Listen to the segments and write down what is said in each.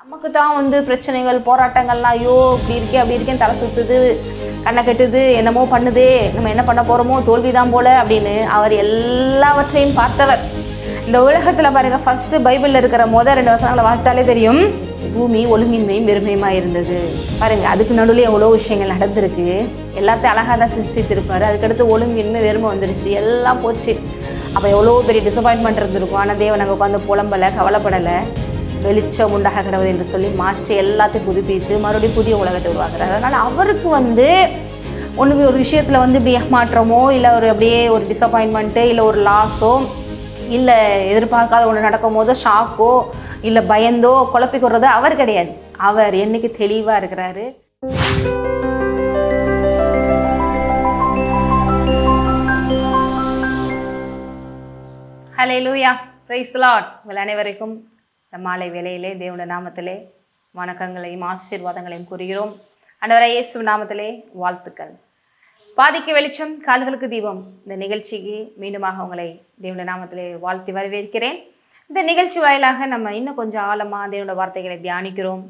நமக்கு தான் பிரச்சனைகள் போராட்டங்கள்லாம் ஐயோ இப்படி இருக்கே அப்படி இருக்கேன்னு தலை சுற்றுது, கண்ணை கட்டுது, என்னமோ பண்ணுதே, நம்ம என்ன பண்ண போகிறோமோ தோல்விதான் போல அப்படின்னு அவர் எல்லாவற்றையும் பார்த்தவர். இந்த உலகத்தில் பாருங்கள், ஃபஸ்ட்டு பைபிளில் இருக்கிற முதல் 2 வசனங்களை வாசித்தாலே தெரியும், பூமி ஒழுங்கின்மையும் வெறுமையுமாக இருந்தது. பாருங்கள், அதுக்கு நடுவில் எவ்வளோ விஷயங்கள் நடந்திருக்கு. எல்லாத்தையும் அழகாக தான் சிருஷ்டித்திருப்பார். அதுக்கடுத்து ஒழுங்கின்மை வெறுமை வந்துருச்சு, எல்லாம் போச்சு. அப்போ எவ்வளோ பெரிய டிசப்பாயின்மெண்ட் இருந்திருக்கும். ஆனால் தேவன் அங்கே உட்காந்து புலம்பலை, கவலைப்படலை. வெளிச்சம் உண்டாக கிடவுது என்று சொல்லி மாற்றி எல்லாத்தையும் புதுப்பித்து மறுபடியும் புதிய உலகத்தை உருவாக்குறாரு. அதனால் அவருக்கு ஒரு விஷயத்தில் இப்படி ஏமாற்றமோ இல்லை அப்படியே ஒரு டிசப்பாயின்மெண்ட்டு இல்லை ஒரு லாஸோ இல்லை எதிர்பார்க்காத ஒன்று நடக்கும் போதோ ஷாக்கோ இல்லை பயந்தோ குழப்பிக்கிறதோ அவர் கிடையாது. அவர் என்னைக்கு தெளிவாக இருக்கிறாரு. ஹல்லேலூயா, பிரைஸ் தி லார்ட். உங்கள் அனைவருக்கும் இந்த மாலை வேளையிலே தேவனுடைய நாமத்திலே வணக்கங்களையும் ஆசீர்வாதங்களையும் கூறுகிறோம். ஆண்டவராகிய இயேசு நாமத்திலே வாழ்த்துக்கள். பாதிக்கு வெளிச்சம், கால்களுக்கு தீபம் இந்த நிகழ்ச்சிக்கு மீண்டுமாக உங்களை தேவனுடைய நாமத்திலே வாழ்த்தி வரவேற்கிறேன். இந்த நிகழ்ச்சி வாயிலாக நம்ம இன்னும் கொஞ்சம் ஆழமாக தேவனுடைய வார்த்தைகளை தியானிக்கிறோம்.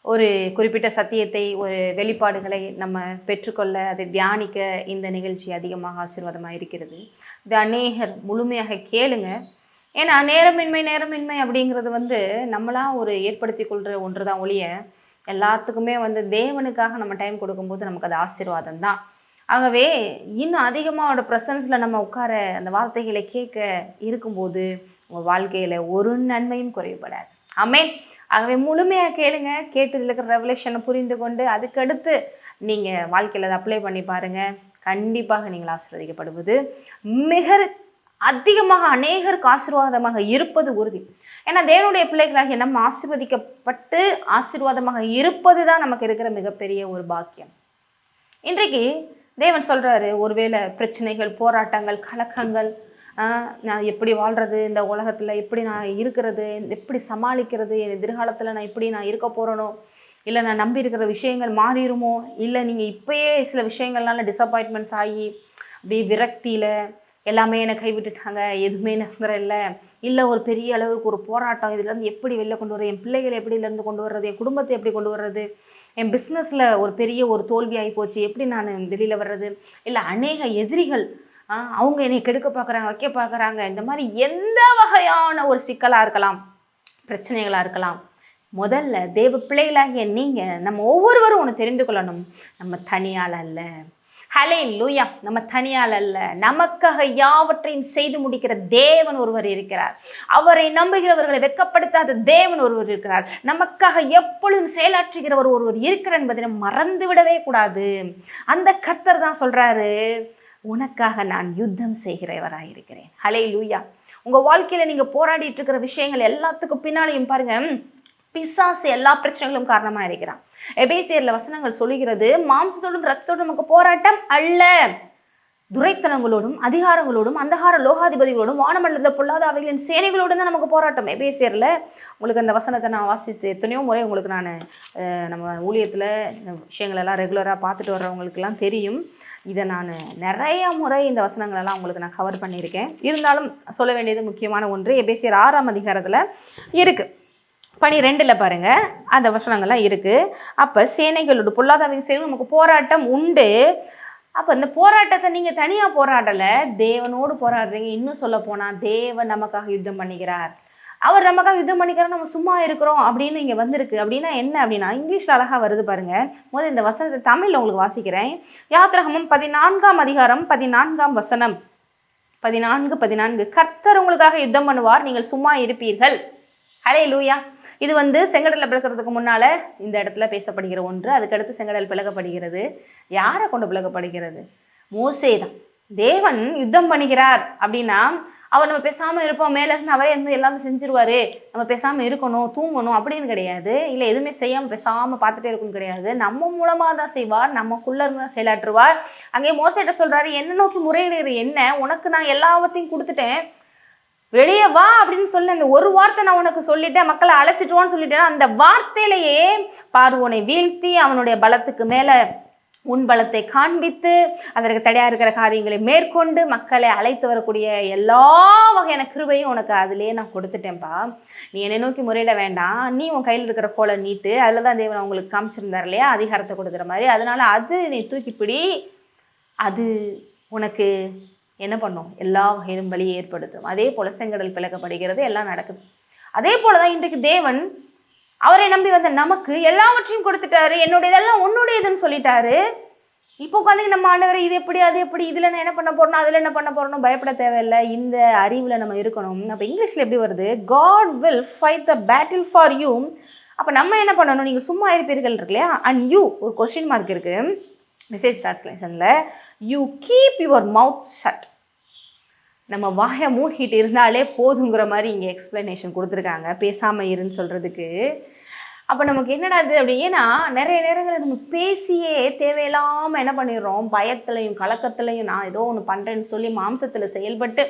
ஒரு குறிப்பிட்ட சத்தியத்தை, ஒரு வெளிப்பாடுகளை நம்ம பெற்றுக்கொள்ள, அதை தியானிக்க இந்த நிகழ்ச்சி அதிகமாக ஆசீர்வாதமாக இருக்கிறது. இது அநேகர் முழுமையாக கேளுங்க. ஏன்னா நேரமின்மை அப்படிங்கிறது நம்மளாம் ஒரு ஏற்படுத்தி கொள்கிற ஒன்று தான் ஒழிய எல்லாத்துக்குமே தேவனுக்காக நம்ம டைம் கொடுக்கும்போது நமக்கு அது ஆசீர்வாதம் தான். ஆகவே இன்னும் அதிகமாக அவரோட ப்ரெசன்ஸில் நம்ம உட்கார அந்த வார்த்தைகளை கேட்க இருக்கும்போது உங்கள் வாழ்க்கையில் ஒரு நன்மையும் குறைவுபடாது. ஆமென். ஆகவே முழுமையாக கேளுங்க. கேட்டு இதில் இருக்கிற ரெவலேஷனை புரிந்து கொண்டு அதுக்கடுத்து நீங்கள் வாழ்க்கையில் அதை அப்ளை பண்ணி பாருங்கள். கண்டிப்பாக நீங்கள் ஆசீர்வதிக்கப்படுவது மிக அதிகமாக அநேகருக்கு ஆசீர்வாதமாக இருப்பது உறுதி. ஏன்னா தேவனுடைய பிள்ளைகளாகிய நம்ம ஆசீர்வதிக்கப்பட்டு ஆசீர்வாதமாக இருப்பது தான் நமக்கு இருக்கிற மிகப்பெரிய ஒரு பாக்கியம். இன்றைக்கு தேவன் சொல்கிறாரு, ஒருவேளை பிரச்சனைகள், போராட்டங்கள், கலக்கங்கள், நான் எப்படி வாழ்கிறது, இந்த உலகத்தில் எப்படி நான் இருக்கிறது, எப்படி சமாளிக்கிறது, என் எதிர்காலத்தில் நான் எப்படி நான் இருக்க போகிறனோ, இல்லை நான் நம்பி இருக்கிற விஷயங்கள் மாறிடுமோ, இல்லை நீங்கள் இப்போயே சில விஷயங்கள்னால டிசப்பாயின்மெண்ட்ஸ் ஆகி அப்படி விரக்தியில் எல்லாமே என்னை கைவிட்டுட்டாங்க, எதுவுமே இல்லை, இல்லை ஒரு பெரிய அளவுக்கு ஒரு போராட்டம், இதுலேருந்து எப்படி வெளில கொண்டு வர்றது, என் பிள்ளைகளை எப்படி இதுலேருந்து கொண்டு வர்றது, என் குடும்பத்தை எப்படி கொண்டு வர்றது, என் பிஸ்னஸில் ஒரு பெரிய ஒரு தோல்வி ஆகி போச்சு, எப்படி நான் வெளியில் வர்றது, இல்லை அநேக எதிரிகள் அவங்க என்னை கெடுக்க பார்க்குறாங்க, வைக்க பார்க்குறாங்க, இந்த மாதிரி எந்த வகையான ஒரு சிக்கலாக இருக்கலாம், பிரச்சனைகளாக இருக்கலாம். முதல்ல தேவ பிள்ளைகளாகிய நீங்கள் நம்ம ஒவ்வொருவரும் ஒன்று தெரிந்து கொள்ளணும், நம்ம தனியால் அல்ல. ஹல்லேலூயா. நம்ம தனியால் அல்ல, நமக்காக யாவற்றையும் செய்து முடிக்கிற தேவன் ஒருவர் இருக்கிறார். அவரை நம்புகிறவர்களை வெட்கப்படுத்தாத தேவன் ஒருவர் இருக்கிறார். நமக்காக எப்பொழுதும் செயலாற்றுகிறவர் ஒருவர் இருக்கிறார் என்பதை நம்ம மறந்து விடவே கூடாது. அந்த கர்த்தர் தான் சொல்றாரு, உனக்காக நான் யுத்தம் செய்கிறவராயிருக்கிறேன். ஹல்லேலூயா. உங்கள் வாழ்க்கையில் நீங்கள் போராடிட்டு இருக்கிற விஷயங்கள் எல்லாத்துக்கும் பின்னாலையும் பாருங்க, பிசாசு எல்லா பிரச்சனைகளும் காரணமாக இருக்கிறான். எபேசியர்ல வசனங்கள் சொல்லுகிறது, மாம்சத்தோடும் இரத்தத்தோடும் நமக்கு போராட்டம் அல்ல, துரைத்தனங்களோடும் அதிகாரங்களோடும் அந்தகார லோகாதிபதிகளோடும் வானமண்டலத்தில் பொல்லாத அவைகளின் சேனைகளோடும் தான் நமக்கு போராட்டம். எபேசியர்ல உங்களுக்கு அந்த வசனத்தை நான் வாசித்து எத்தனையோ முறை உங்களுக்கு நான் நம்ம ஊழியத்தில் இந்த விஷயங்களெல்லாம் ரெகுலராக பார்த்துட்டு வர்றவங்களுக்கெல்லாம் தெரியும். இதை நான் நிறைய முறை இந்த வசனங்களெல்லாம் உங்களுக்கு நான் கவர் பண்ணியிருக்கேன். இருந்தாலும் சொல்ல வேண்டியது முக்கியமான ஒன்று, எபேசியர் 6ஆம் அதிகாரத்தில் இருக்குது, 12 பாருங்கள் அந்த வசனங்கள்லாம் இருக்குது. அப்போ சேனைகளோட பொல்லாதவின் சேனை நமக்கு போராட்டம் உண்டு. அப்போ இந்த போராட்டத்தை நீங்கள் தனியாக போராடலை, தேவனோடு போராடுறீங்க. இன்னும் சொல்ல போனால் தேவன் நமக்காக யுத்தம் பண்ணிக்கிறார். அவர் நமக்காக யுத்தம் பண்ணிக்கிறார், நம்ம சும்மா இருக்கிறோம் அப்படின்னு இங்கே வந்திருக்கு. அப்படின்னா என்ன அப்படின்னா, இங்கிலீஷில் அழகாக வருது பாருங்கள். முதல் இந்த வசனத்தை தமிழில் உங்களுக்கு வாசிக்கிறேன். யாத்திராகமம் 14ஆம் அதிகாரம் 14ஆம் வசனம், 14 கர்த்தர் உங்களுக்காக யுத்தம் பண்ணுவார், நீங்கள் சும்மா இருப்பீர்கள். ஹல்லேலூயா. இது செங்கடலில் பிளக்கிறதுக்கு முன்னால் இந்த இடத்துல பேசப்படுகிற ஒன்று. அதுக்கடுத்து செங்கடல் பிளக்கப்படுகிறது. யாரை கொண்டு பிளக்கப்படுகிறது? மோசே தான். தேவன் யுத்தம் பண்ணுகிறார் அப்படின்னா அவர் நம்ம பேசாமல் இருப்போம், மேலே இருந்து அவரே எல்லாமே செஞ்சிருவார், நம்ம பேசாமல் இருக்கணும், தூங்கணும் அப்படின்னு கிடையாது. இல்லை எதுவுமே செய்யாமல் பேசாமல் பார்த்துட்டே இருக்கணும் கிடையாது. நம்ம மூலமாக தான் செய்வார், நமக்குள்ளே இருந்து தான் செயலாற்றுவார். அங்கே மோசேட்ட சொல்கிறாரு, என்ன நோக்கி முறையிடுகிற என்ன, உனக்கு நான் எல்லாவற்றையும் கொடுத்துட்டேன், வெளியே வா அப்படின்னு சொல்லி அந்த ஒரு வார்த்தை நான் உனக்கு சொல்லிட்டேன், மக்களை அழைச்சிட்டுவான்னு சொல்லிட்டேன்னா அந்த வார்த்தையிலேயே பார்வோனை வீழ்த்தி அவனுடைய பலத்துக்கு மேலே உன் பலத்தை காண்பித்து அதற்கு தடையாக இருக்கிற காரியங்களை மேற்கொண்டு மக்களை அழைத்து வரக்கூடிய எல்லா வகையான கிருபையும் உனக்கு அதிலே நான் கொடுத்துட்டேன்ப்பா. நீ என்னை நோக்கி முறையிட வேண்டாம், நீ உன் கையில் இருக்கிற கோலை நீட்டு. அதில் தான் தேவன் அவங்களுக்கு காமிச்சிருந்தார் இல்லையா, அதிகாரத்தை கொடுக்குற மாதிரி. அதனால் அது நீ தூக்கிப்பிடி, அது உனக்கு என்ன பண்ணும், எல்லா வகையிலும் வழியை ஏற்படுத்தும். அதே போல் செங்கடல் பிளக்கப்படுகிறது, எல்லாம் நடக்குது. அதே போல் தான் இன்றைக்கு தேவன் அவரை நம்பி வந்த நமக்கு எல்லாவற்றையும் கொடுத்துட்டாரு. என்னுடைய இதெல்லாம் உன்னுடையதுன்னு சொல்லிட்டாரு. இப்போ உட்காந்து நம்ம ஆண்டவரை இது எப்படி அது எப்படி, இதில் நான் என்ன பண்ண போறோம் அதில் என்ன பண்ண போறோம் பயப்பட தேவையில்லை. இந்த அறிவில் நம்ம இருக்கணும். அப்போ இங்கிலீஷில் எப்படி வருது, God will fight the battle for you. அப்போ நம்ம என்ன பண்ணணும், நீங்கள் சும்மா இருப்பீர்கள் இருக்கு இல்லையா, அண்ட் யூ ஒரு கொஸ்டின் மார்க் இருக்கு மெசேஜ் டிரான்ஸ்லேஷனில், you keep your mouth shut. நம்ம வாயை மூடிக்கிட்டு இருந்தாலே போதுங்கிற மாதிரி இங்கே எக்ஸ்பிளனேஷன் கொடுத்துருக்காங்க, பேசாமல் இருன்னு சொல்கிறதுக்கு. அப்போ நமக்கு என்னடா அது அப்படி, ஏன்னா நிறைய நேரங்களில் நம்ம பேசியே தேவையில்லாமல் என்ன பண்ணிடுறோம், பயத்துலையும் கலக்கத்துலையும் நான் ஏதோ ஒன்று பண்ணுறேன்னு சொல்லி மாம்சத்தில் செயல்பட்டு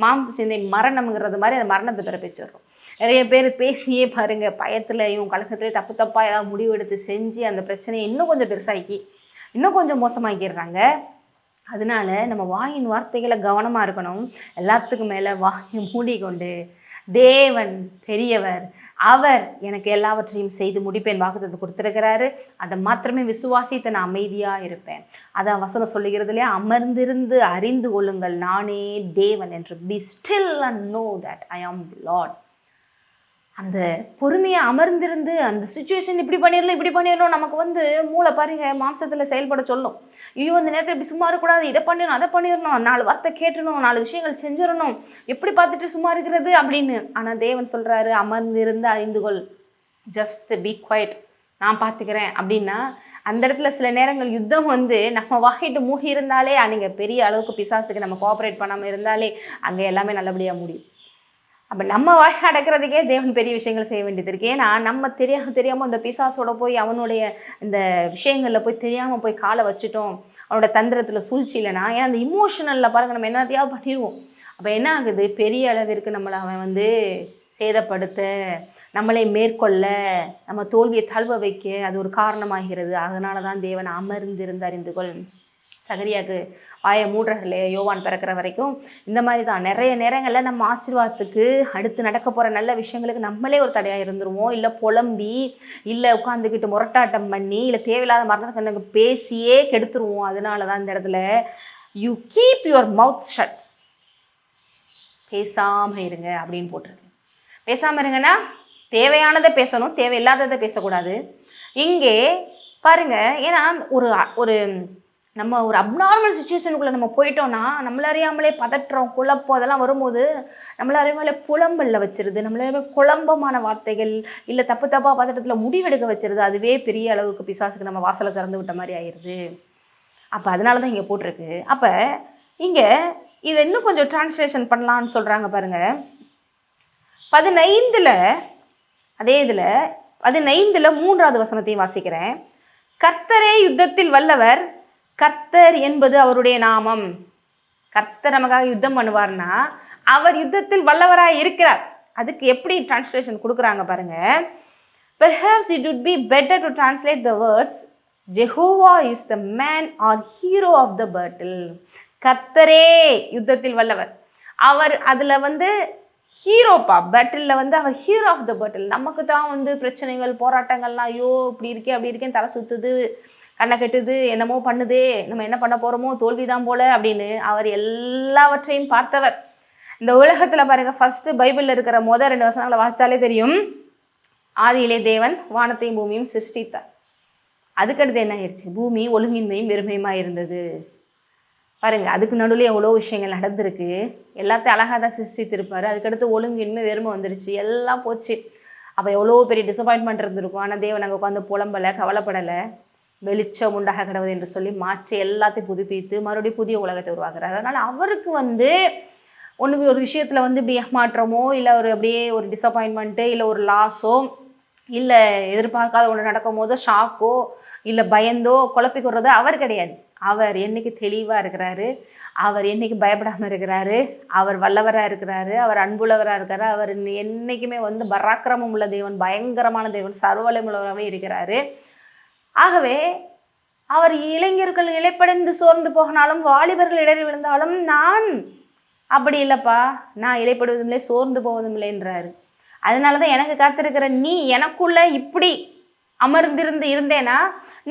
மாம்ச சிந்தை மரணம்ங்கிறது மாதிரி அந்த மரணத்தை பிறப்பிச்சிடுறோம். நிறைய பேர் பேசியே பாருங்கள், பயத்துலையும் கலக்கத்துலையும் தப்பு தப்பாக ஏதாவது முடிவெடுத்து செஞ்சு அந்த பிரச்சனையை இன்னும் கொஞ்சம் பெருசாக்கி இன்னும் கொஞ்சம் மோசமாக்கிடுறாங்க. அதனால நம்ம வாயின் வார்த்தைகளை கவனமாக இருக்கணும். எல்லாத்துக்கும் மேலே வாயை மூடிக்கொண்டு தேவன் பெரியவர், அவர் எனக்கு எல்லாவற்றையும் செய்து முடிப்பேன் வாக்குத்தத்தம் கொடுத்துருக்கிறாரு, அதை மாத்திரமே விசுவாசித்து நான் அமைதியாக இருப்பேன். அதான் வசனம் சொல்லுகிறது இல்லையா, அமர்ந்திருந்து அறிந்து கொள்ளுங்கள் நானே தேவன் என்று. B still and know that I ஆம் தி லார்ட். அந்த பொறுமையை அமர்ந்திருந்து அந்த சுச்சுவேஷன் இப்படி பண்ணிடணும் நமக்கு மூளை பாருங்க மாம்சத்தில் செயல்பட சொல்லும். ஐயோ இந்த நேரத்தில் இப்படி சும்மா இருக்கக்கூடாது, இதை பண்ணிடணும் அதை பண்ணிடணும், 4 வார்த்தை கேட்டணும், 4 விஷயங்கள் செஞ்சிடணும், எப்படி பார்த்துட்டு சும்மா இருக்கிறது அப்படின்னு. ஆனால் தேவன் சொல்கிறாரு, அமர்ந்திருந்து அறிந்து கொள், ஜஸ்ட் பி குவைட், நான் பார்த்துக்கிறேன் அப்படின்னா. அந்த இடத்துல சில நேரங்கள் யுத்தம் நம்ம வாங்கிட்டு மூடி இருந்தாலே, அன்றைங்க பெரிய அளவுக்கு பிசாசுக்கு நம்ம கோஆப்ரேட் பண்ணாமல் இருந்தாலே அங்கே எல்லாமே நல்லபடியாக முடியும். அப்போ நம்ம வாய் அடக்கிறதுக்கே தேவன் பெரிய விஷயங்கள் செய்ய வேண்டியது இருக்குது. ஏன்னா நம்ம தெரியாமல் அந்த பிசாசோட போய் அவனுடைய இந்த விஷயங்களில் போய் தெரியாமல் போய் காலை வச்சுட்டோம், அவனோட தந்திரத்தில் சூழ்ச்சி இல்லைனா, ஏன்னா அந்த இமோஷனலில் பாருங்கள் நம்ம என்னத்தையாவது பண்ணிடுவோம். அப்போ என்ன ஆகுது, பெரிய அளவிற்கு நம்மளை அவன் சேதப்படுத்த, நம்மளை மேற்கொள்ள, நம்ம தோல்வியை தழுவ வைக்க அது ஒரு காரணமாகிறது. அதனால தான் தேவன் அமர்ந்திருந்து அறிந்து கொள். சகரியாக்கு வாயை மூடுறதில்லையே யோவான் பிறக்கிற வரைக்கும். இந்த மாதிரி தான் நிறைய நேரங்களில் நம்ம ஆசீர்வாதத்துக்கு அடுத்து நடக்க போகிற நல்ல விஷயங்களுக்கு நம்மளே ஒரு தடையாக இருந்துருவோம். இல்லை புலம்பி, இல்லை உட்காந்துக்கிட்டு முரட்டாட்டம் பண்ணி, இல்லை தேவையில்லாத மரணத்தை பேசியே கெடுத்துருவோம். அதனால தான் இந்த இடத்துல you keep your mouth shut, பேசாமல் இருங்க அப்படின்னு போட்டிருக்கு. பேசாமல் இருங்கன்னா தேவையானதை பேசணும், தேவையில்லாததை பேசக்கூடாது. இங்கே பாருங்கள், ஏன்னா ஒரு நம்ம ஒரு அப்நார்மல் சுச்சுவேஷனுக்குள்ளே நம்ம போயிட்டோம்னா நம்மள அறியாமலே பதற்றோம், குழப்பம் அதெல்லாம் வரும்போது நம்மள அறியாமலே புலம்பலில் வச்சிருது, நம்மள குழம்பமான வார்த்தைகள், இல்லை தப்பாக பதட்டத்தில் முடிவெடுக்க வச்சிருது. அதுவே பெரிய அளவுக்கு பிசாசுக்கு நம்ம வாசலை திறந்து விட்ட மாதிரி ஆயிடுது. அப்போ அதனால தான் இங்கே போட்டிருக்கு. அப்போ இங்கே இதை இன்னும் கொஞ்சம் டிரான்ஸ்லேஷன் பண்ணலான்னு சொல்கிறாங்க பாருங்கள். 15 அதே இதில் 15 3வது வசனத்தையும் வாசிக்கிறேன். கர்த்தரே யுத்தத்தில் வல்லவர், கர்த்தர் என்பது அவருடைய நாமம். கர்த்தர் நமக்காக யுத்தம் பண்ணுவார்னா அவர் யுத்தத்தில் வல்லவராக இருக்கிறார். அதுக்கு எப்படி டிரான்ஸ்லேஷன் கொடுக்குறாங்க பாருங்க. Perhaps it would be better to translate the words Jehovah is the man or hero of the battle. கர்த்தரே யுத்தத்தில் வல்லவர், அவர் அதில் ஹீரோப்பா, பேட்டிலில் அவர் ஹீரோ ஆஃப் த பேட்டில். நமக்கு தான் பிரச்சனைகள் போராட்டங்கள்லாம், ஐயோ இப்படி இருக்கே அப்படி இருக்கேன்னு தலை சுற்றுது, கண்ணை கெட்டுது, என்னமோ பண்ணுதே, நம்ம என்ன பண்ண போகிறோமோ, தோல்விதான் போல அப்படின்னு அவர் எல்லாவற்றையும் பார்த்தவர். இந்த உலகத்தில் பாருங்கள், ஃபஸ்ட்டு பைபிளில் இருக்கிற 2 வசனங்களை வாசித்தாலே தெரியும். ஆதியிலே தேவன் வானத்தையும் பூமியும் சிருஷ்டித்தார். அதுக்கடுத்து என்ன ஆயிடுச்சு, பூமி ஒழுங்கின்மையும் வெறுமையுமாக இருந்தது. பாருங்கள், அதுக்கு நடுவில் எவ்வளோ விஷயங்கள் நடந்திருக்கு. எல்லாத்தையும் அழகாக தான் சிருஷ்டித்திருப்பார். அதுக்கடுத்து ஒழுங்கின்மை வெறுமை வந்துருச்சு, எல்லாம் போச்சு. அப்போ எவ்வளோ பெரிய டிசப்பாயின்மெண்ட் இருந்திருக்கும். ஆனால் தேவன் அங்கே உட்காந்து புலம்பலை, கவலைப்படலை. வெளிச்சம் உண்டாக கிடவுது என்று சொல்லி மாற்றி எல்லாத்தையும் புதுப்பித்து மறுபடியும் புதிய உலகத்தை உருவாக்குறாரு. அதனால் அவருக்கு ஒரு விஷயத்தில் இப்படி ஏமாற்றமோ, இல்லை அப்படியே ஒரு டிசப்பாயின்மெண்ட்டு, இல்லை ஒரு லாஸோ, இல்லை எதிர்பார்க்காத ஒன்று நடக்கும் போதோ ஷாக்கோ, இல்லை பயந்தோ குழப்பிக்கிறதோ அவர் கிடையாது. அவர் என்னைக்கு தெளிவாக இருக்கிறாரு, அவர் என்னைக்கு பயப்படாமல் இருக்கிறாரு, அவர் வல்லவராக இருக்கிறாரு, அவர் அன்புள்ளவராக இருக்கிறாரு, அவர் என்றைக்குமே பராக்கிரமம் உள்ள தேவன், பயங்கரமான தேவன், சர்வவல்லமை உள்ளவராகவே இருக்கிறாரு. ஆகவே அவர் இளைஞர்கள் இலைப்படைந்து சோர்ந்து போகினாலும் வாலிபர்கள் இடறி விழுந்தாலும் நான் அப்படி இல்லைப்பா, நான் இலைப்படுவதும் இல்லை சோர்ந்து போவதும் இல்லைன்றாரு. அதனால தான் எனக்கு காத்திருக்கிற நீ எனக்குள்ள இப்படி இருந்தேன்னா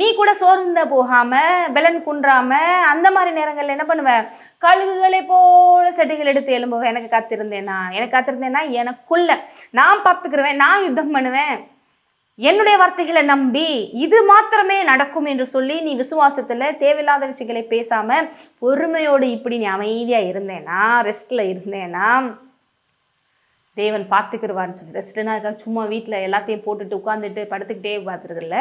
நீ கூட சோர்ந்த போகாம பெலன் குன்றாம அந்த மாதிரி நேரங்கள்ல என்ன பண்ணுவேன், கழுகுகளை போல செடிகள் எடுத்து எழும்புவேன். எனக்கு காத்திருந்தேன்னா எனக்குள்ள நான் பார்த்துக்கிருவேன், நான் யுத்தம் பண்ணுவேன், என்னுடைய வார்த்தைகளை நம்பி இது மாத்திரமே நடக்கும் என்று சொல்லி நீ விசுவாசத்துல தேவையில்லாத விஷயங்களை பேசாம பொறுமையோடு இப்படி நீ அமைதியா இருந்தேன்னா, ரெஸ்ட்ல இருந்தேன்னா தேவன் பார்த்துக்கிடுவார்னு சொல்லி. ரெஸ்ட்னா சும்மா வீட்டில் எல்லாத்தையும் போட்டுட்டு உட்காந்துட்டு படுத்துக்கிட்டே பார்த்துறது இல்லை.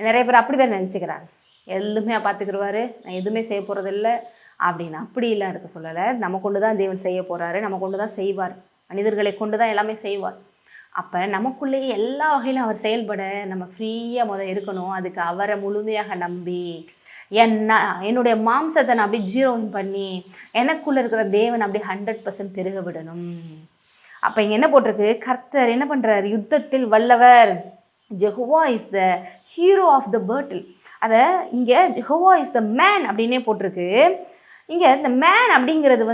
நிறைய பேர் அப்படி தான் நினச்சிக்கிறாங்க, எதுவுமே பார்த்துக்கிடுவாரு, நான் எதுவுமே செய்ய போகிறதில்ல அப்படின்னு. அப்படி இல்லை இருக்க சொல்லலை. நம்ம கொண்டு தான் தேவன் செய்ய போகிறாரு, நம்ம கொண்டு தான் செய்வார், மனிதர்களை கொண்டு தான் எல்லாமே செய்வார். அப்போ நமக்குள்ளேயே எல்லா வகையிலும் அவர் செயல்பட நம்ம ஃப்ரீயாக இருக்கணும். அதுக்கு அவரை முழுமையாக நம்பி என்னுடைய மாம்சத்தை நான் அப்படி ஜீரோன் பண்ணி எனக்குள்ளே இருக்கிற தேவன் அப்படி 100% பெருக விடணும். அப்போ இங்கே என்ன போட்டிருக்கு, கர்த்தர் என்ன பண்ணுறாரு, யுத்தத்தில் வல்லவர், Jehovah is the hero of the battle. அதை இங்கே ஜெகோவா இஸ் த மேன் அப்படின்னே போட்டிருக்கு. இங்கே இந்த மேன் அப்படிங்கிறது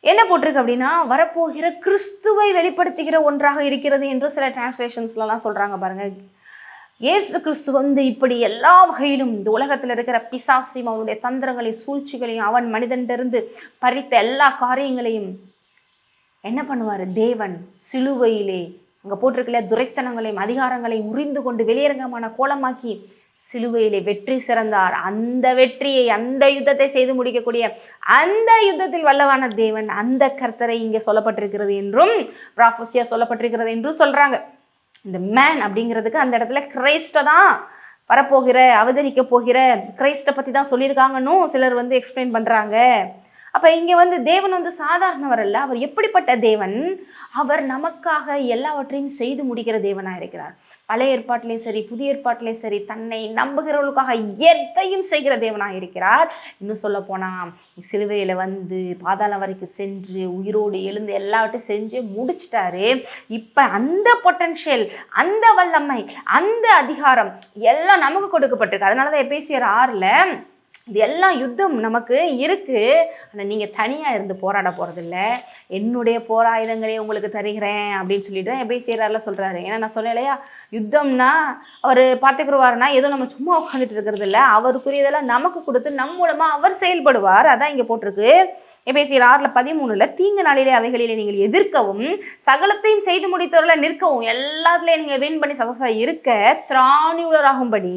என்ன போட்டிருக்கு அப்படின்னா வரப்போகிற கிறிஸ்துவை வெளிப்படுத்துகிற ஒன்றாக இருக்கிறது என்று சில டிரான்ஸ்லேஷன்ஸ்லாம் சொல்கிறாங்க பாருங்கள். இயேசு கிறிஸ்து இப்படி எல்லா வகையிலும் இந்த உலகத்தில் இருக்கிற பிசாசையும் அவனுடைய தந்திரங்களையும் சூழ்ச்சிகளையும் அவன் மனிதனிலிருந்து பறித்த எல்லா காரியங்களையும் என்ன பண்ணுவார், தேவன் சிலுவையிலே அங்கே போட்டிருக்கல துரைத்தனங்களையும் அதிகாரங்களையும் உறிந்து கொண்டு வெளியரங்கமான கோலமாக்கி சிலுவையிலே வெற்றி சிறந்தார். அந்த வெற்றியை, அந்த யுத்தத்தை செய்து முடிக்கக்கூடிய அந்த யுத்தத்தில் வல்லவான தேவன், அந்த கர்த்தரை இங்கே சொல்லப்பட்டிருக்கிறது என்றும் ப்ராஃபஸியா சொல்லப்பட்டிருக்கிறது என்றும் சொல்கிறாங்க. இந்த மேன் அப்படிங்கிறதுக்கு அந்த இடத்துல கிரைஸ்டை தான் வரப்போகிற அவதரிக்க போகிற கிரைஸ்டை பற்றி தான் சொல்லியிருக்காங்கன்னு சிலர் எக்ஸ்பிளைன் பண்ணுறாங்க. அப்போ இங்கே தேவன் சாதாரணவர் அல்ல. அவர் எப்படிப்பட்ட தேவன், அவர் நமக்காக எல்லாவற்றையும் செய்து முடிக்கிற தேவனாக இருக்கிறார். பழைய ஏற்பாட்டிலையும் சரி புதிய ஏற்பாட்டிலையும் சரி தன்னை நம்புகிறவர்களுக்காக எதையும் செய்கிற தேவனாக இருக்கிறார். இன்னும் சொல்ல போனால் சிலுவையில் பாதாளம் வரைக்கும் சென்று உயிரோடு எழுந்து எல்லாவற்றையும் செஞ்சு முடிச்சிட்டாரு. இப்போ அந்த பொட்டன்ஷியல், அந்த வல்லமை, அந்த அதிகாரம் எல்லாம் நமக்கு கொடுக்கப்பட்டிருக்கு. அதனால தான் எபேசியர் 6 இது எல்லாம் யுத்தம் நமக்கு இருக்குது. ஆனால் நீங்கள் தனியாக இருந்து போராட போகிறதில்ல, என்னுடைய போராயுதங்களே உங்களுக்கு தருகிறேன் அப்படின்னு சொல்லிட்டு எபேசியர் 6 சொல்கிறாரு. ஏன்னா நான் சொன்னேன் இல்லையா, யுத்தம்னா அவர் பார்த்துக்குருவாருன்னா ஏதோ நம்ம சும்மா உட்காந்துட்டு இருக்கிறது இல்லை, அவருக்குரியதெல்லாம் நமக்கு கொடுத்து நம் மூலமாக அவர் செயல்படுவார். அதான் இங்கே போட்டிருக்கு எபேசியர் 6:13 தீங்கு நாளிலே அவைகளிலே நீங்கள் எதிர்க்கவும் சகலத்தையும் செய்து முடித்தவர்களை நிற்கவும் எல்லாத்துலேயும் நீங்கள் வின் பண்ணி சகசா இருக்க திராணியுள்ளராகும்படி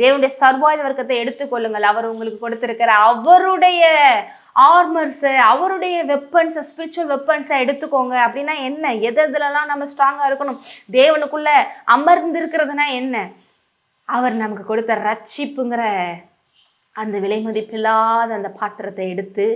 தேவனுடைய சர்வாயுத வர்க்கத்தை எடுத்துக்கொள்ளுங்கள். அவர் உங்களுக்கு கொடுத்திருக்கிற அவருடைய ஆர்மர்ஸை, அவருடைய வெப்பன்ஸை, ஸ்பிரிச்சுவல் வெப்பன்ஸை எடுத்துக்கோங்க. அப்படின்னா என்ன, எதுலலாம் நம்ம ஸ்ட்ராங்காக இருக்கணும், தேவனுக்குள்ள அமர்ந்திருக்கிறதுனா என்ன, அவர் நமக்கு கொடுத்த ரட்சிப்புங்கிற அந்த விலை மதிப்பில்லாத அந்த பாத்திரத்தை எடுத்து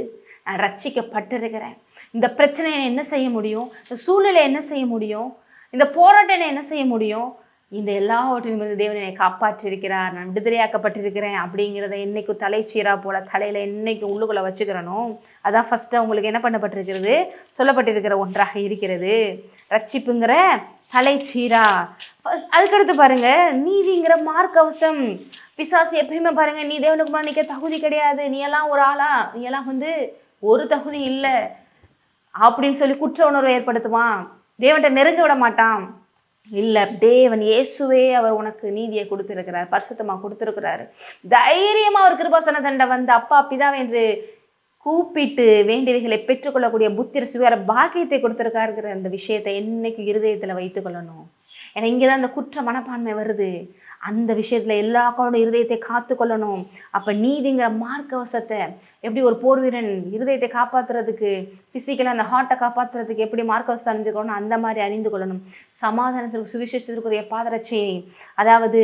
நான் ரட்சிக்கப்பட்டிருக்கிறேன், இந்த பிரச்சனையை என்ன செய்ய முடியும், இந்த சூழ்நிலை என்ன செய்ய முடியும், இந்த போராட்டம் என்ன செய்ய முடியும், இந்த எல்லாவற்றிலும் தேவன் என்னை காப்பாற்றிருக்கிறார், நான் விடுதலையாக்கப்பட்டிருக்கிறேன் அப்படிங்கிறத என்னைக்கும் தலைச்சீரா போல தலையில் என்னைக்கு உள்ளுக்குள்ளே வச்சுக்கிறனோ அதான் ஃபஸ்ட்டு உங்களுக்கு என்ன பண்ணப்பட்டிருக்கிறது, சொல்லப்பட்டிருக்கிற ஒன்றாக இருக்கிறது ரட்சிப்புங்கிற தலைச்சீரா. அதுக்கடுத்து பாருங்க, நீதிங்கிற மார்க்கவசம். பிசாசு எப்பயுமே பாருங்க, நீ தேவனுக்கு முன்னாடி நிற்க தகுதி கிடையாது, நீ எல்லாம் ஒரு ஆளா, நீ எல்லாம் ஒரு தகுதி இல்லை அப்படின்னு சொல்லி குற்ற உணர்வை ஏற்படுத்துவான், தேவன்கிட்ட நெருங்க விட மாட்டான். இல்லை, தேவன் இயேசுவே அவர் உனக்கு நீதியை கொடுத்துருக்கிறார், பரிசுத்தமாக கொடுத்துருக்கிறாரு. தைரியமாக அவர் கிருபாசன தண்டை அப்பா பிதாவை என்று கூப்பிட்டு வேண்டியவைகளை பெற்றுக்கொள்ளக்கூடிய புத்திர சுகார பாக்கியத்தை கொடுத்துருக்காருங்கிற அந்த விஷயத்தை என்னைக்கு இருதயத்தில் வைத்துக்கொள்ளணும். ஏன்னா இங்கே தான் அந்த குற்ற மனப்பான்மை வருது. அந்த விஷயத்தில் எல்லாரோட இருதயத்தை காத்து கொள்ளணும். அப்போ நீதிங்கிற மார்க்கவசத்தை எப்படி ஒரு போர் வீரன் இருதயத்தை காப்பாற்றுறதுக்கு, ஃபிசிக்கலாக அந்த ஹார்ட்டை காப்பாற்றுறதுக்கு எப்படி மார்க்கவசத்தை அணிஞ்சுக்கணும், அந்த மாதிரி அணிந்து கொள்ளணும். சமாதானத்திற்கு சுவிசேஷத்திற்குரிய பாதரட்சையை, அதாவது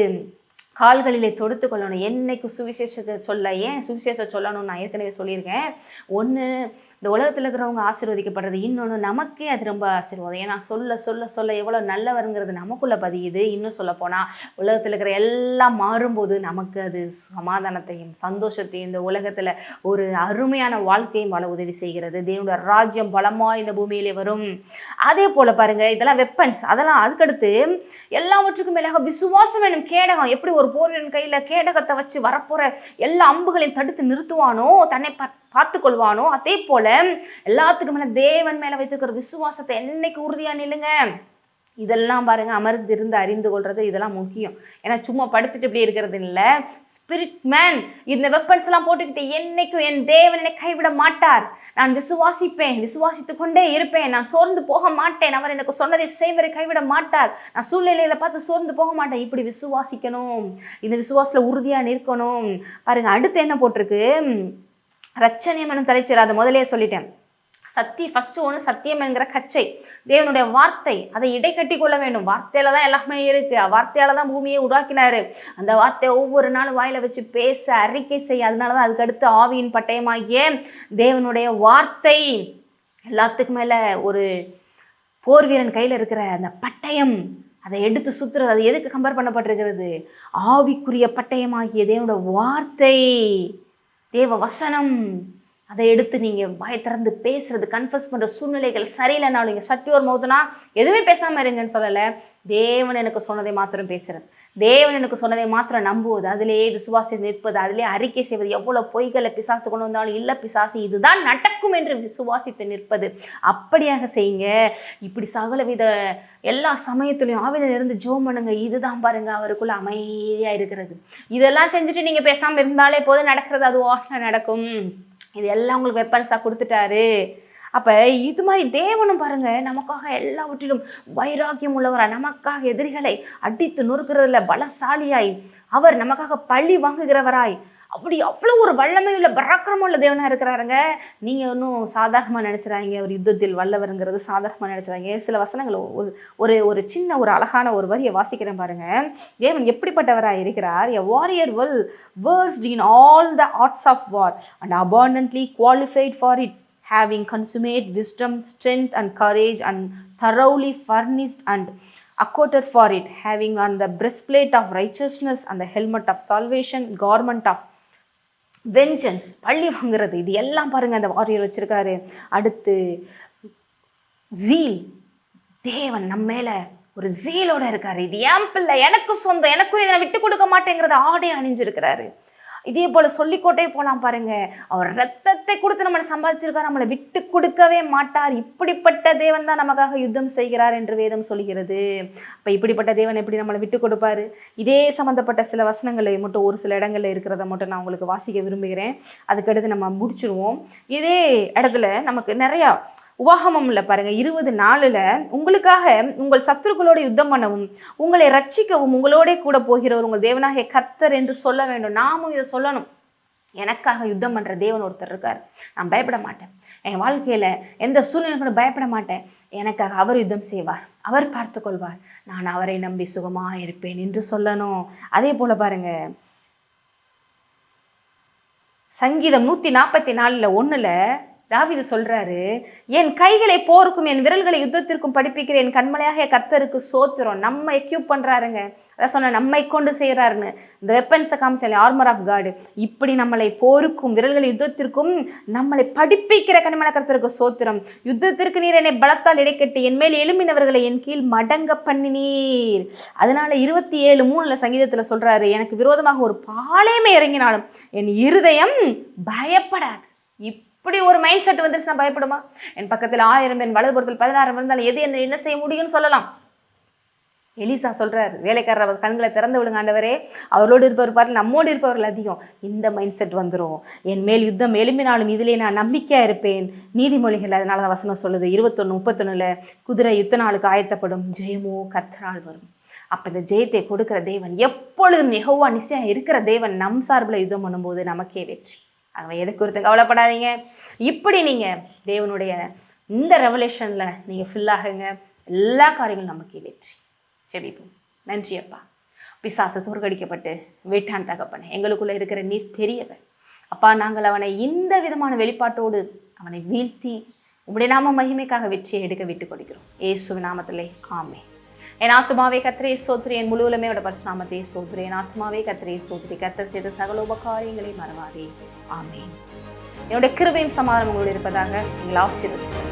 கால்களிலே தொடுத்து கொள்ளணும். என்னைக்கு சுவிசேஷத்தை சொல்ல, ஏன் சுவிசேஷம் சொல்லணும்னு நான் ஏற்கனவே சொல்லியிருக்கேன். ஒன்று இந்த உலகத்தில் இருக்கிறவங்க ஆசீர்வதிக்கப்படுறது, இன்னொன்று நமக்கே அது ரொம்ப ஆசீர்வாதம். ஏன்னா சொல்ல சொல்ல சொல்ல எவ்வளோ நல்லவருங்கிறது நமக்குள்ளே பதியுது. இன்னும் சொல்லப்போனால் உலகத்தில் இருக்கிற எல்லாம் மாறும்போது நமக்கு அது சமாதானத்தையும் சந்தோஷத்தையும் இந்த உலகத்தில் ஒரு அருமையான வாழ்க்கையும் வாழ உதவி செய்கிறது. தேவனுடைய ராஜ்யம் பலமாக இந்த பூமியிலே வரும். அதே போல் பாருங்கள், இதெல்லாம் வெப்பன்ஸ். அதெல்லாம் அதுக்கடுத்து எல்லாவற்றுக்கும் மேலாக விசுவாசம் எனும் கேடகம். எப்படி ஒரு போரின் கையில் கேடகத்தை வச்சு வரப்போகிற எல்லா அம்புகளையும் தடுத்து நிறுத்துவானோ, தன்னை பார்த்து கொள்வானோ, அதே போல எல்லாத்துக்கும் மேல தேவன் மேல வைத்திருக்கிற விசுவாசத்தை என்னைக்கு உறுதியா நில்லுங்க. இதெல்லாம் பாருங்க, அமர்ந்திருந்து அறிந்து கொள்றது இதெல்லாம் முக்கியம். ஏன்னா சும்மா படுத்துட்டு இப்படி இருக்கிறது இல்லை. ஸ்பிரிட் மேன் இந்த வெப்பன்ஸ் எல்லாம் போட்டுக்கிட்டு என்னைக்கும் என் தேவன் என்னை கைவிட மாட்டார், நான் விசுவாசிப்பேன், விசுவாசித்து கொண்டே இருப்பேன், நான் சோர்ந்து போக மாட்டேன், அவர் எனக்கு சொன்னதை செய்வரை கைவிட மாட்டார், நான் சூழ்நிலையில பார்த்து சோர்ந்து போக மாட்டேன், இப்படி விசுவாசிக்கணும். இந்த விசுவாசத்துல உறுதியா நிற்கணும். பாருங்க, அடுத்து என்ன போட்டிருக்கு, ரட்சணியம் எனும் தலைச்சீர். அதை முதலே சொல்லிட்டேன். ஃபர்ஸ்ட் ஒன்று சத்தியம் என்கிற கச்சை, தேவனுடைய வார்த்தை, அதை இடைக்கட்டி கொள்ள வேண்டும். வார்த்தையில தான் எல்லாமே இருக்கு. வார்த்தையால தான் பூமியை உருவாக்கினாரு. அந்த வார்த்தையை ஒவ்வொரு நாளும் வாயில வச்சு பேச, அறிக்கை செய்ய. அதனாலதான் அதுக்கு அடுத்து ஆவியின் பட்டயமாகிய தேவனுடைய வார்த்தை. எல்லாத்துக்கும் மேல ஒரு போர் வீரன் கையில இருக்கிற அந்த பட்டயம், அதை எடுத்து சுத்துறது. அது எதுக்கு கம்பேர் பண்ணப்பட்டிருக்கிறது? ஆவிக்குரிய பட்டயமாகிய தேவனுடைய வார்த்தை, தேவ வசனம். அதை எடுத்து நீங்கள் வாய் திறந்து பேசுறது, கன்ஃபஸ் பண்ணுற சூழ்நிலைகள் சரியில்லைனாலும் நீங்கள் சட்டியோர் மௌத்துனா எதுவுமே பேசாமல் இருங்கன்னு சொல்லலை. தேவன் எனக்கு சொன்னதை மாத்திரம் பேசுறது, தேவன் எனக்கு சொன்னதை மாத்திரம் நம்புவது, அதிலேயே விசுவாசி நிற்பது, அதிலே அறிக்கை செய்வது. எவ்வளோ பொய்களை பிசாசு கொண்டு வந்தாலும் இல்லை பிசாசு இதுதான் நடக்கும் என்று விசுவாசித்து நிற்பது. அப்படியாக செய்யுங்க. இப்படி சகலவித எல்லா சமயத்துலையும் ஆவில இருந்து ஜெபம் பண்ணுங்க. இதுதான் பாருங்க அவருக்குள்ள அமைதியாக இருக்கிறது. இதெல்லாம் செஞ்சுட்டு நீங்கள் பேசாமல் இருந்தாலே போது, நடக்கிறது அதுவாக நடக்கும். இது எல்லாம் உங்களுக்கு வெப்பன்ஸாக கொடுத்துட்டாரு. அப்போ இது மாதிரி தேவனும் பாருங்க நமக்காக எல்லாவற்றிலும் வைராக்கியம் உள்ளவராய், நமக்காக எதிரிகளை அடித்து நொறுக்கிறதுல பலசாலியாய், அவர் நமக்காக பழி வாங்குகிறவராய், அப்படி அவ்வளோ ஒரு வல்லமை உள்ள பராக்கிரமம் உள்ள தேவனாக இருக்கிறாருங்க. நீங்கள் ஒன்றும் சாதாரணமாக நினச்சிடாங்க ஒரு யுத்தத்தில் வல்லவருங்கிறது சாதாரணமாக நினச்சிடாங்க. சில வசனங்கள் ஒரு ஒரு சின்ன ஒரு அழகான ஒரு வரியை வாசிக்கிறேன் பாருங்க. தேவன் எப்படிப்பட்டவராக இருக்கிறார். A warrior well versed in all the arts of war and abundantly qualified for it, having consummate wisdom, strength and courage, and thoroughly furnished and acquitted for it, having on the breastplate of righteousness and the helmet of salvation, garment of vengeance, பள்ளி வாங்குறது. இது எல்லாம் பாருங்க அந்த warrior வச்சிருக்காரு. அடுத்து zeal, தேவன் நம்ம மேல ஒரு ஜீலோட இருக்காரு. இது ஏன் பிள்ளை, எனக்கு சொந்தம், எனக்கு இதை விட்டு கொடுக்க மாட்டேங்கிறத ஆடை அணிஞ்சிருக்கிறாரு. இதே போல சொல்லிக்கோட்டே போலாம் பாருங்க. அவர் ரத்தத்தை கொடுத்து நம்மளை சம்பாதிச்சிருக்காரு, நம்மளை விட்டு கொடுக்கவே மாட்டார். இப்படிப்பட்ட தேவன் தான் நமக்காக யுத்தம் செய்கிறார் என்று வேதம் சொல்கிறது. அப்ப இப்படிப்பட்ட தேவன் எப்படி நம்மளை விட்டு கொடுப்பாரு? இதே சம்பந்தப்பட்ட சில வசனங்களை மட்டும் ஒரு சில இடங்கள்ல இருக்கிறத மட்டும் நான் உங்களுக்கு வாசிக்க விரும்புகிறேன். அதுக்கடுத்து நம்ம முடிச்சிருவோம். இதே இடத்துல நமக்கு நிறைய உபாகமம்ல பாருங்க 20:4 உங்களுக்காக உங்கள் சத்துருக்களோட யுத்தம் பண்ணவும் உங்களை ரட்சிக்கவும் உங்களோட கூட போகிறவர் உங்கள் தேவனாகிய கர்த்தர் என்று சொல்ல வேண்டும். நாமும் இதை சொல்லணும். எனக்காக யுத்தம் பண்ற தேவன் ஒருத்தர் இருக்கார், நான் பயப்பட மாட்டேன், என் வாழ்க்கையில எந்த சூழ்நிலை பயப்பட மாட்டேன், எனக்காக அவர் யுத்தம் செய்வார், அவர் பார்த்து கொள்வார், நான் அவரை நம்பி சுகமா இருப்பேன் என்று சொல்லணும். அதே போல பாருங்க, சங்கீதம் 144:1 தாவீது சொல்றாரு, என் கைகளை போருக்கும் என் விரல்களை யுத்தத்திற்கும் படிப்பிக்கிற என் கண்மலையாக கர்த்தருக்கு சோத்திரம். நம்ம எக்யூப் பண்றாருங்க. அதான் சொன்ன நம்மை கொண்டு செய்யறாருன்னு. இந்த வெப்பன்ஸை காமிச்சாலே ஆர்மர் ஆஃப் காட். இப்படி நம்மளை போருக்கும் விரல்களை யுத்தத்திற்கும் நம்மளை படிப்பிக்கிற கண்மலை கர்த்தருக்கு சோத்திரம். யுத்தத்திற்கு நீர் என்னை பலத்தால் இடைக்கட்டி என் மேல் எழும்பினவர்களை என் கீழ் மடங்க பண்ணினீர். அதனால 27:3 சங்கீதத்துல சொல்றாரு, எனக்கு விரோதமாக ஒரு பாளையமே இறங்கினாலும் என் இருதயம் பயப்படாது. இப்படி ஒரு மைண்ட் செட் வந்துருச்சுன்னா பயப்படுமா? என் பக்கத்தில் 1000 என் வலதுபுறத்தில் 16 இருந்தாலும் எது என்ன செய்ய முடியும்னு சொல்லலாம். எலிசா சொல்றாரு, வேலைக்காரர் அவர் கண்களை திறந்து விடுங்க ஆண்டவரே, அவரோடு இருப்பவர் பார்த்து நம்மோடு இருப்பவர்கள் அதிகம். இந்த மைண்ட் செட் வந்துடும். என் மேல் யுத்தம் எழும்பினாலும் இதிலே நான் நம்பிக்கையா இருப்பேன். நீதிமொழிகள் அதனால தான் வசனம் சொல்லுது 21:31 குதிரை யுத்த நாளுக்கு ஆயத்தப்படும், ஜெயமோ கர்த்தரால் வரும். அப்ப இந்த ஜெயத்தை கொடுக்கிற தேவன், எப்பொழுதும் யெகோவா நிச்சயம் இருக்கிற தேவன் நம் சார்பில் யுத்தம் பண்ணும்போது நமக்கே வெற்றி. அவன் எது குறித்து கவலைப்படாதீங்க. இப்படி நீங்க தேவனுடைய இந்த ரெவலேஷன்ல நீங்க ஃபில்லாகுங்க, எல்லா காரியங்களும் நமக்கு வெற்றி. செபிப்போம். நன்றி அப்பா, பிசாசு தோற்கடிக்கப்பட்டு வேட்டான் தகப்பனே, எங்களுக்குள்ள இருக்கிற நீர் பெரியவர் அப்பா. நாங்கள் அவனை இந்த விதமான வெளிப்பாட்டோடு அவனை வீழ்த்தி உம்முடைய நாம மகிமைக்காக வெற்றியை எடுக்க விட்டு கொடுக்கிறோம். இயேசுவின் நாமத்திலே ஆமென். என் ஆத்துமாவே கர்த்தரை ஸ்தோத்திரி, என் முழு உலமே அவருடைய பரிசுத்த நாமத்தை ஸ்தோத்திரி. என் ஆத்துமாவே கர்த்தரை ஸ்தோத்திரி, கர்த்தர் செய்த சகல உபகாரியங்களை மறவாதே. ஆமென். என்னுடைய கிருபையும் சமாதானம் உங்களோடு இருப்பதாக. நீங்கள் ஆசீர்வதிக்கிறேன்.